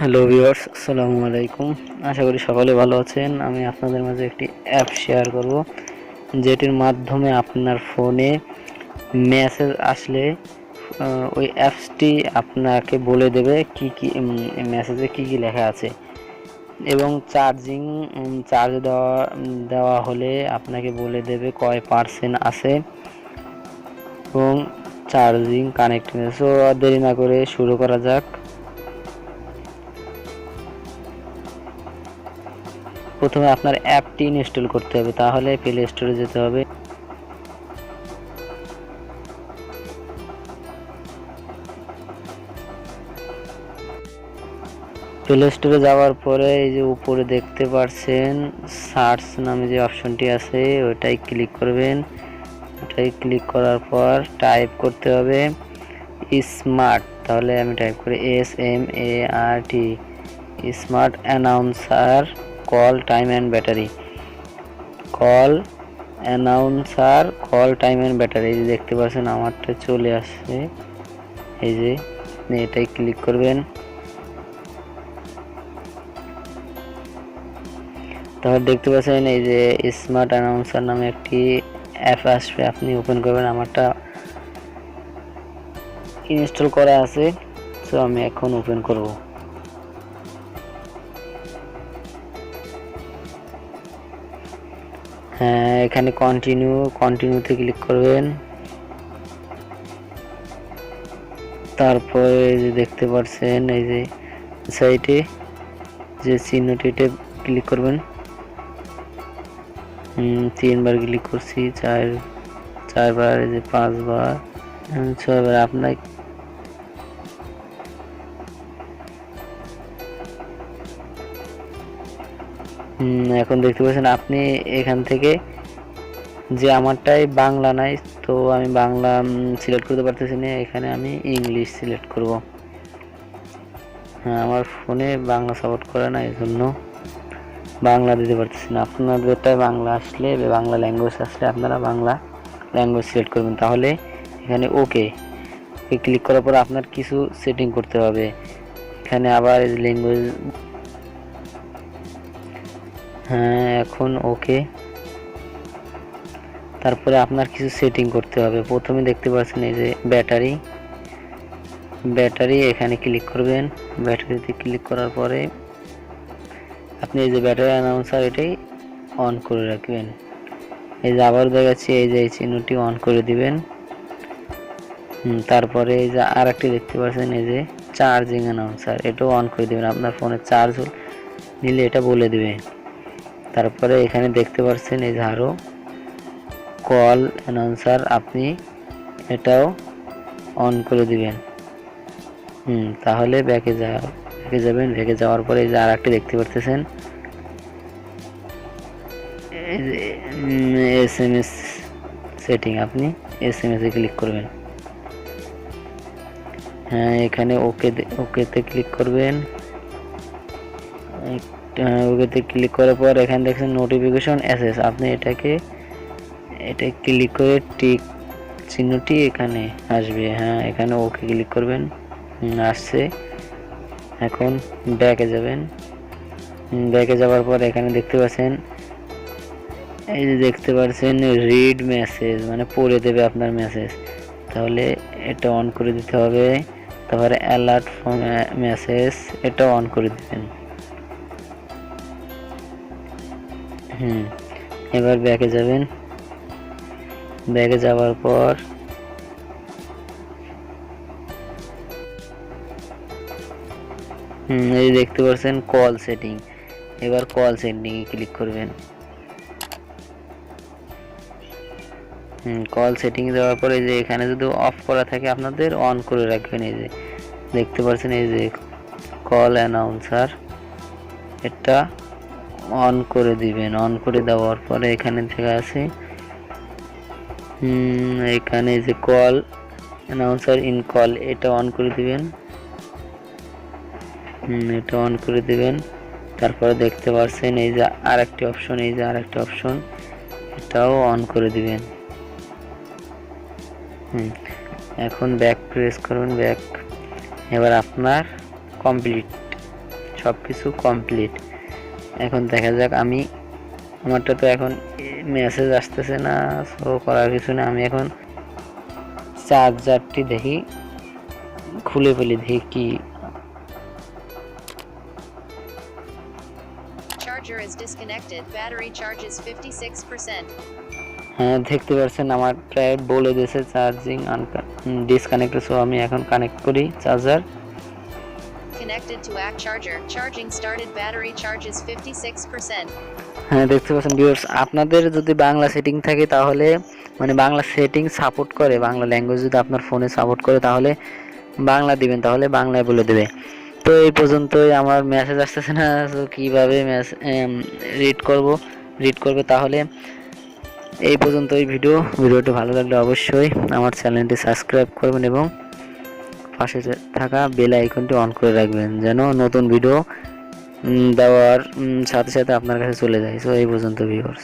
Hello viewers, আসসালামু আলাইকুম। আশা করি সকলে ভালো আছেন। আমি আপনাদের মাঝে একটি অ্যাপ শেয়ার করব, যেটির মাধ্যমে আপনার ফোনে মেসেজ আসলে ওই অ্যাপসটি আপনাকে বলে দেবে কি কি মেসেজে কি কি লেখা আছে, এবং চার্জ দেওয়া হলে আপনাকে বলে দেবে কয় পার্সেন্ট আছে এবং চার্জিং কানেক্ট। সো দেরি না করে শুরু করা যাক। প্রথমে আপনার অ্যাপটি ইনস্টল করতে হবে, তাহলে প্লে স্টোরে যেতে হবে। প্লে স্টোরে যাওয়ার পরে এই যে উপরে দেখতে পাচ্ছেন সার্চ নামে যে অপশনটি আছে, ওটাই ক্লিক করবেন। ওটাই ক্লিক করার পর টাইপ করতে হবে স্মার্ট। তাহলে আমি টাইপ করি SMART, smart announcer call time and battery. Call announcer call time and battery, এই যে দেখতে পাচ্ছেন আমারটা চলে আসছে। এই যে এটাই ক্লিক করবেন। তারপর দেখতে পাচ্ছেন এই যে স্মার্ট অ্যানাউন্সার নামে একটি অ্যাপ আসবে, আপনি ওপেন করবেন। আমারটা ইনস্টল করা আছে, তো আমি এখন ওপেন করব। হ্যাঁ, এখানে কন্টিনিউতে ক্লিক করবেন। তারপরে এই যে দেখতে পাচ্ছেন এই যে সাইটে যে চিহ্নটিতে ক্লিক করবেন। 3বার ক্লিক করছি, 4বার, এই যে 5বার, 6বার। আপনার এখন দেখতে পাচ্ছেন আপনি এখান থেকে, যে আমারটাই বাংলা নাই, তো আমি বাংলা সিলেক্ট করতে পারতেছি না, এখানে আমি ইংলিশ সিলেক্ট করব। হ্যাঁ, আমার ফোনে বাংলা সাপোর্ট করে না, এই জন্য বাংলা দিতে পারতেছি না। আপনাদেরটাই বাংলা আসলে, বাংলা ল্যাঙ্গুয়েজ আসলে আপনারা বাংলা ল্যাঙ্গুয়েজ সিলেক্ট করবেন। তাহলে এখানে ওকে ক্লিক করার পর আপনার কিছু সেটিং করতে হবে। এখানে আবার ল্যাঙ্গুয়েজ, হ্যাঁ এখন ওকে। তারপরে আপনার কিছু সেটিং করতে হবে। প্রথমে দেখতে পাচ্ছেন এই যে ব্যাটারি, এখানে ক্লিক করবেন। ব্যাটারিতে ক্লিক করার পরে আপনি এই যে ব্যাটারি অ্যানাউন্সার এটাই অন করে রাখবেন। এই যে আবার দেখাচ্ছি, এই যে এই চিহ্নটি অন করে দিবেন। তারপরে এই যে আর একটি দেখতে পাচ্ছেন এই যে চার্জিং অ্যানাউন্সার, এটাও অন করে দিবেন। আপনার ফোনে চার্জ নিলে এটা বলে দিবে। তারপরে এখানে দেখতে পাচ্ছেন এই যে আরও কল অ্যানাউন্সার, আপনি এটাও অন করে দিবেন। তাহলে ব্যাকে যাবেন। ব্যাকে যাওয়ার পরে এই যে আর একটি দেখতে পাচ্ছেন এই যে SMS সেটিং, আপনি SMS এ ক্লিক করবেন। হ্যাঁ, এখানে ওকেতে ক্লিক করবেন। ওকেতে ক্লিক করার পর এখানে দেখছেন নোটিফিকেশন অ্যাসেস, আপনি এটা ক্লিক করে টিক চিহ্নটি এখানে আসবে। হ্যাঁ, এখানে ওকে ক্লিক করবেন। আসছে। এখন ব্যাকে যাবেন। ব্যাকে যাওয়ার পর এখানে দেখতে পাচ্ছেন এই যে দেখতে পাচ্ছেন রিড মেসেজ, মানে পড়ে দেবে আপনার মেসেজ। তাহলে এটা অন করে দিতে হবে। তারপরে অ্যালার্ট ফ্রম মেসেজ, এটা অন করে দিবেন। এবার ব্যাকে যাবেন। ব্যাকে যাওয়ার পর এই দেখতে পাচ্ছেন কল সেটিং, এবার কল সেটিং এ ক্লিক করবেন। কল সেটিং দেওয়ার পরে যে এখানে যদি অফ করা থাকে আপনাদের অন করে রাখবেন। এই যে দেখতে পাচ্ছেন এই যে কল অ্যানাউন্সার, এটা অন করে দিবেন। অন করে দেওয়ার পরে এখানে দেখা আছে এখানে যে কল অ্যানাউন্সার ইন কল, এটা অন করে দিবেন। এটা অন করে দিবেন। তারপরে দেখতে পাচ্ছেন এই যে আরেকটি অপশন, এটাও অন করে দিবেন। এখন ব্যাক প্রেস করুন, ব্যাক। এবার আপনার কমপ্লিট, সব কিছু কমপ্লিট। এখন দেখা যাক, আমারটা তো এখন মেসেজ আসতেছে না, শো করার কিছু না। আমি এখন চার্জারটি দেখি, খুলে ফেলি, দেখি কি। Charger is disconnected. Battery charge is 56%. হ্যাঁ, দেখতে পাচ্ছেন আমার প্রায় বলে দিয়েছে চার্জিং ডিসকানেক্টেড। সো আমি এখন কানেক্ট করি charger. Connected to act charger. Charging started. Battery charge is 56%. হ্যাঁ, দেখতে পাচ্ছেন ভিউয়ার্স, আপনাদের যদি বাংলা সেটিং থাকে তাহলে মানে বাংলা সেটিং সাপোর্ট করে, বাংলা ল্যাঙ্গুয়েজ যদি আপনার ফোনে সাপোর্ট করে তাহলে বাংলা দিবেন, তাহলে বাংলায় বলে দেবে। তো এই পর্যন্তই, আমার মেসেজ আসতেছে না, তো কীভাবে রিড করবে। তাহলে এই পর্যন্তই ভিডিওটি ভালো লাগলে অবশ্যই আমার চ্যানেলটি সাবস্ক্রাইব করবেন এবং পাশে থাকা বেল আইকনটি অন করে রাখবেন, যেন নতুন ভিডিও দেওয়ার সাথে সাথে আপনার কাছে চলে যায়। সো এই পর্যন্ত ভিউয়ার্স।